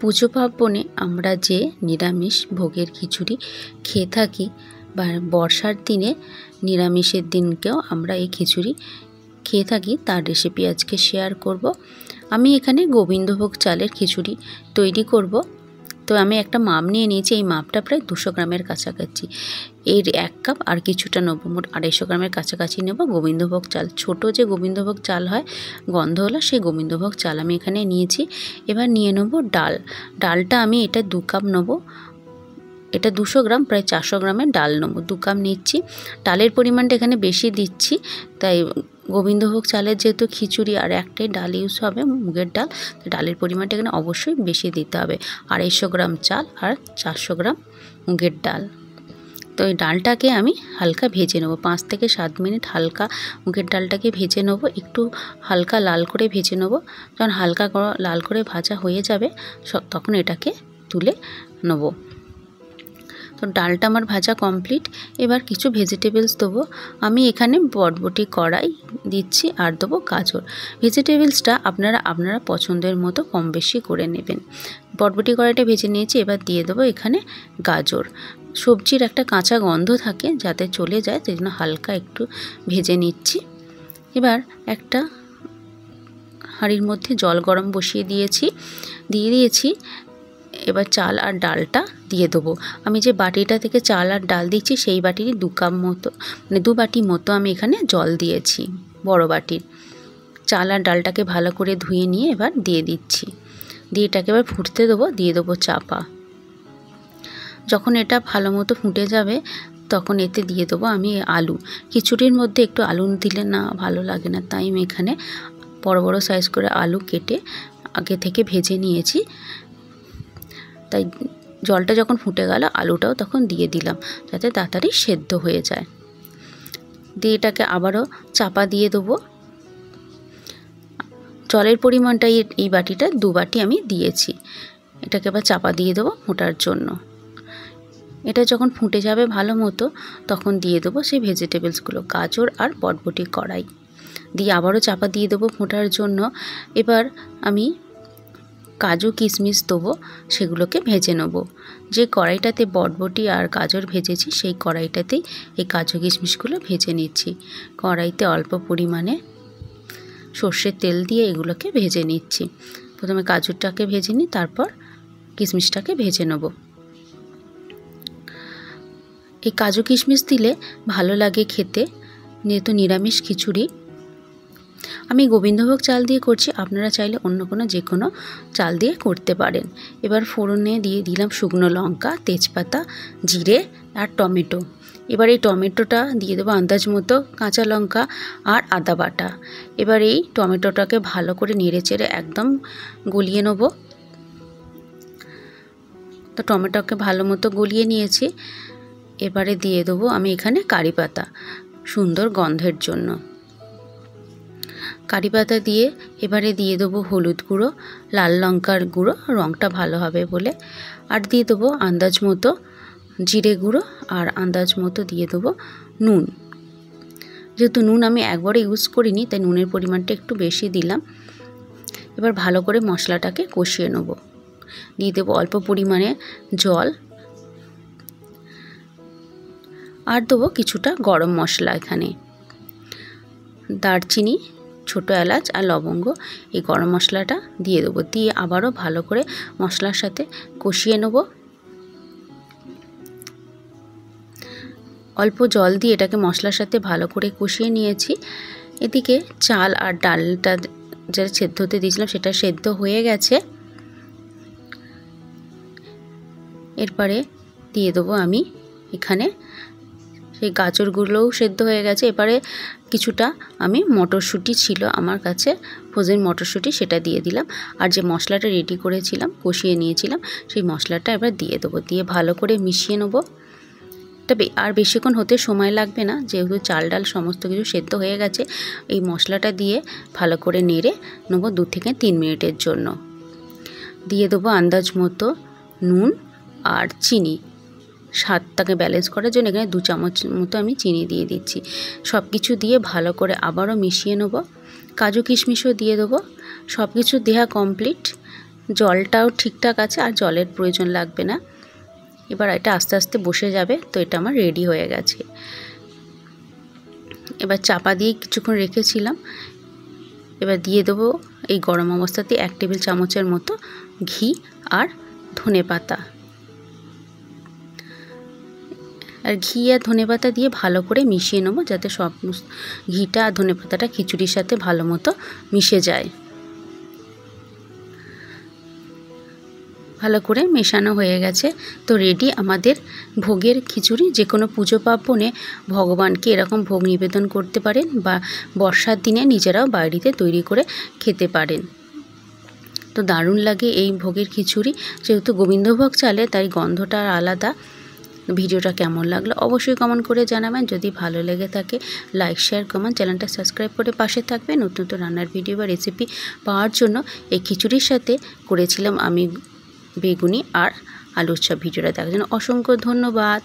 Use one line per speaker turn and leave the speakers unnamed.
পুজো পার্বণে আমরা যে নিরামিষ ভোগের খিচুড়ি খেয়ে থাকি বা বর্ষার দিনে নিরামিষের দিনকেও আমরা এই খিচুড়ি খেয়ে থাকি, তার রেসিপি আজকে শেয়ার করব। আমি এখানে গোবিন্দভোগ চালের খিচুড়ি তৈরি করব। তো আমি একটা মাপ নিয়ে নিয়েছি, এই মাপটা প্রায় 200 গ্রামের কাছাকাছি। এর 1 কাপ আর কিছুটা নেব, মোট 250 গ্রামের কাছাকাছি নেব গোবিন্দভোগ চাল। ছোট যে গোবিন্দভোগ চাল হয় গন্ধওয়ালা, সেই গোবিন্দভোগ চাল আমি এখানে নিয়েছি। এবার নিয়ে নেব ডাল। ডালটা আমি এটা 2 কাপ নেব। এটা 200 গ্রাম, প্রায় 400 গ্রামের ডাল নেব। 2 কাপ নিচ্ছি। ডালের পরিমাণটা এখানে বেশি দিচ্ছি, তাই গোবিন্দভোগ চালের যেহেতু খিচুড়ি আর একটাই ডাল ইউজ হবে, মুগের ডাল, তো ডালের পরিমাণটা এখানে অবশ্যই বেশি দিতে হবে। 250 গ্রাম চাল আর 400 গ্রাম মুগের ডাল। তো এই ডালটাকে আমি হালকা ভেজে নেব, 5 থেকে 7 মিনিট হালকা মুগের ডালটাকে ভেজে নেব। একটু হালকা লাল করে ভেজে নেব। যখন হালকা লাল করে ভাজা হয়ে যাবে তখন এটাকে তুলে নেব। তো ডালটা আমার ভাজা কমপ্লিট। এবার কিছু ভেজিটেবলস দেবো। আমি এখানে বরবটি কড়াই দিচ্ছি আর দেবো গাজর। ভেজিটেবলসটা আপনারা পছন্দের মতো কম বেশি করে নেবেন। বরবটি কড়াইটা ভেজে নিয়েছি, এবার দিয়ে দেবো এখানে গাজর। সবজির একটা কাঁচা গন্ধ থাকে, যাতে চলে যায়, সেই জন্য হালকা একটু ভেজে নিচ্ছি। এবার একটা হাঁড়ির মধ্যে জল গরম বসিয়ে দিয়েছি। এবার চাল আর ডালটা দিয়ে দেবো। আমি যে বাটিটা থেকে চাল আর ডাল দিচ্ছি সেই বাটিরই 2 কাপ মতো, মানে 2 বাটি মতো আমি এখানে জল দিয়েছি, বড় বাটির। চাল আর ডালটাকে ভালো করে ধুয়ে নিয়ে এবার দিয়ে দিচ্ছি। দিয়ে এটাকে এবার ফুটতে দেবো। দিয়ে দেবো চাপা। যখন এটা ভালো মতো ফুটে যাবে তখন এতে দিয়ে দেবো আমি আলু। খিচুড়ির মধ্যে একটু আলু দিলে না ভালো লাগে না, তাই আমি এখানে বড় বড় সাইজ করে আলু কেটে আগে থেকে ভেজে নিয়েছি। তাই জলটা যখন ফুটে গেল আলুটাও তখন দিয়ে দিলাম, যাতে তাড়াতাড়ি সেদ্ধ হয়ে যায়। দিয়ে এটাকে আবারও চাপা দিয়ে দেবো। জলের পরিমাণটা এই বাটিটা 2 বাটি আমি দিয়েছি। এটাকে আবার চাপা দিয়ে দেবো ফোটার জন্য। এটা যখন ফুটে যাবে ভালো মতো তখন দিয়ে দেবো সেই ভেজিটেবলসগুলো, গাজর আর বরবটি কড়াই দিয়ে আবারও চাপা দিয়ে দেবো ফোটার জন্য। এবার আমি কাজু কিশমিশ দেবো, সেগুলোকে ভেজে নেব। যে কড়াইটাতে বরবটি আর গাজর ভেজেছি সেই কড়াইটাতেই এই কাজু কিশমিশগুলো ভেজে নিচ্ছি। কড়াইতে অল্প পরিমাণে সর্ষের তেল দিয়ে এগুলোকে ভেজে নিচ্ছি। প্রথমে কাজুরটাকে ভেজে নিই, তারপর কিশমিশটাকে ভেজে নেব। এই কাজু কিশমিশ দিলে ভালো লাগে খেতে, যেহেতু নিরামিষ খিচুড়ি। আমি গোবিন্দভোগ চাল দিয়ে করছি, আপনারা চাইলে অন্য যে কোনো চাল দিয়ে করতে পারেন। এবার ফোড়নে দিয়ে দিলাম শুকনো লঙ্কা, তেজপাতা, জিরে আর টমেটো। এবার এই টমেটোটা দিয়ে দেবো আন্দাজ মতো, কাঁচা লঙ্কা আর আদা বাটা। এবার এই টমেটোটাকে ভালো করে নেড়েচেড়ে একদম গলিয়ে নেব। তো টমেটোকে ভালো মতো গলিয়ে নিয়েছি। এবারে দিয়ে দেবো আমি এখানে কারি পাতা, সুন্দর গন্ধের জন্য। কারি পাতা দিয়ে এবারে দিয়ে দেবো হলুদ গুঁড়ো, লাল লঙ্কার গুঁড়ো, রঙটা ভালো হবে বলে, আর দিয়ে দেবো আন্দাজ মতো জিরে গুঁড়ো, আর আন্দাজ মতো দিয়ে দেবো নুন। যেহেতু নুন আমি একবারে ইউজ করিনি, তাই নুনের পরিমাণটা একটু বেশি দিলাম। এবার ভালো করে মশলাটাকে কষিয়ে নেব। দিয়ে দেবো অল্প পরিমাণে জল, আর দেবো কিছুটা গরম মশলা, এখানে দারচিনি, ছোটো এলাচ আর লবঙ্গ, এই গরম মশলাটা দিয়ে দেবো। দিয়ে আবারও ভালো করে মশলার সাথে কষিয়ে নেব। অল্প জল দিয়ে এটাকে মশলার সাথে ভালো করে কষিয়ে নিয়েছি। এদিকে চাল আর ডালটা যেটা সেদ্ধ হতে দিয়েছিলাম সেটা সেদ্ধ হয়ে গেছে। এরপরে দিয়ে দেবো আমি এখানে সেই গাজরগুলোও সেদ্ধ হয়ে গেছে। এবারে কিছুটা আমি মটরশুঁটি ছিল আমার কাছে, ফ্রোজেন মটরশুঁটি, সেটা দিয়ে দিলাম। আর যে মশলাটা রেডি করেছিলাম, কষিয়ে নিয়েছিলাম, সেই মশলাটা এবার দিয়ে দেবো। দিয়ে ভালো করে মিশিয়ে নেব। তবে আর বেশিক্ষণ হতে সময় লাগবে না, যেহেতু চাল ডাল সমস্ত কিছু সেদ্ধ হয়ে গেছে। এই মশলাটা দিয়ে ভালো করে নেড়ে নেব 2 থেকে 3 মিনিটের জন্য। দিয়ে দেবো আন্দাজ মতো নুন আর চিনি, স্বাদটাকে ব্যালেন্স করার জন্য এখানে 2 চামচ মতো আমি চিনি দিয়ে দিচ্ছি। সব কিছু দিয়ে ভালো করে আবারও মিশিয়ে নেব। কাজু কিশমিশও দিয়ে দেবো। সব কিছু দেওয়া কমপ্লিট। জলটাও ঠিকঠাক আছে, আর জলের প্রয়োজন লাগবে না। এবার এটা আস্তে আস্তে বসে যাবে। তো এটা আমার রেডি হয়ে গেছে। এবার চাপা দিয়ে কিছুক্ষণ রেখেছিলাম। এবার দিয়ে দেবো এই গরম অবস্থাতে 1 টেবিল চামচের মতো ঘি আর ধনেপাতা। আর ঘি আর ধনেপাতা দিয়ে ভালো করে মিশিয়ে নেবো, যাতে সব ঘিটা আর ধনেপাতাটা খিচুড়ির সাথে ভালো মতো মিশে যায়। ভালো করে মেশানো হয়ে গেছে। তো রেডি আমাদের ভোগের খিচুড়ি। যে কোনো পুজো পার্বণে ভগবানকে এরকম ভোগ নিবেদন করতে পারেন, বা বর্ষার দিনে নিজেরাও বাড়িতে তৈরি করে খেতে পারেন। তো দারুণ লাগে এই ভোগের খিচুড়ি। যেহেতু গোবিন্দভোগ চালে তাই গন্ধটা আলাদা। ভিডিওটা কেমন লাগলো অবশ্যই কমেন্ট করে জানাবেন। যদি ভালো লেগে থাকে লাইক, শেয়ার, কমেন্ট, চ্যানেলটা সাবস্ক্রাইব করে পাশে থাকবেন। নতুন নতুন রান্নার ভিডিও বা রেসিপি পাওয়ার জন্য এই খিচুড়ির সাথে করেছিলাম আমি বেগুনি আর আলুর চপ। ভিডিওটা দেখার জন্য অসংখ্য ধন্যবাদ।